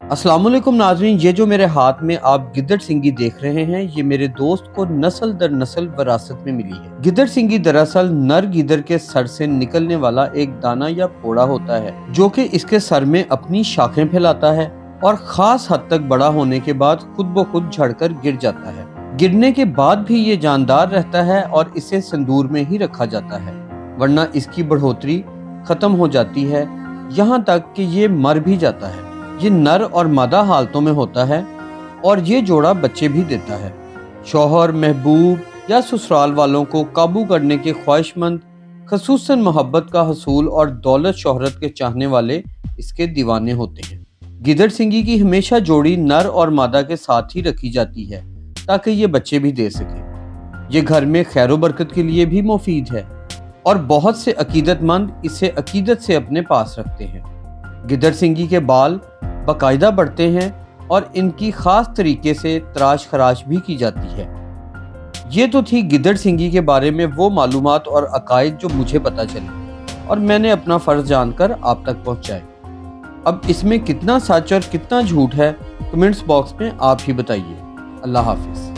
अस्सलाम वालेकुम नाज़रीन, ये जो मेरे हाथ में आप गिद्दड़ सिंगी देख रहे हैं, ये मेरे दोस्त को नस्ल दर नस्ल विरासत में मिली है। गिद्दड़ सिंगी दरअसल नर गिद्दड़ के सर से निकलने वाला एक दाना या फोड़ा होता है, जो कि इसके सर में अपनी शाखें फैलाता है और खास हद तक बड़ा होने के बाद खुद ब खुद झड़कर गिर जाता है। गिरने के बाद भी ये जानदार रहता है और इसे संदूर में ही रखा जाता है, वरना इसकी बढ़ोतरी खत्म हो जाती है, यहाँ तक कि ये मर भी जाता है। ये नर और मादा हालतों में होता है और ये जोड़ा बच्चे भी देता है। शौहर, महबूब या ससुराल वालों को काबू करने के ख्वाहिशमंद, खसूसन मोहब्बत का हसूल और दौलत शोहरत के चाहने वाले इसके दीवाने होते हैं। गिद्दड़ सिंगी की हमेशा जोड़ी नर और मादा के साथ ही रखी जाती है ताकि ये बच्चे भी दे सके। ये घर में खैर बरकत के लिए भी मुफीद है और बहुत से अकीदतमंद इसे अकीदत से अपने पास रखते हैं। गिद्दड़ सिंगी के बाल बाकायदा बढ़ते हैं और इनकी खास तरीके से तराश खराश भी की जाती है। ये तो थी गिद्दड़ सिंगी के बारे में वो मालूमात और अकायद जो मुझे पता चले और मैंने अपना फ़र्ज़ जानकर आप तक पहुंचाए। अब इसमें कितना सच और कितना झूठ है, कमेंट्स बॉक्स में आप ही बताइए। अल्लाह हाफिज़।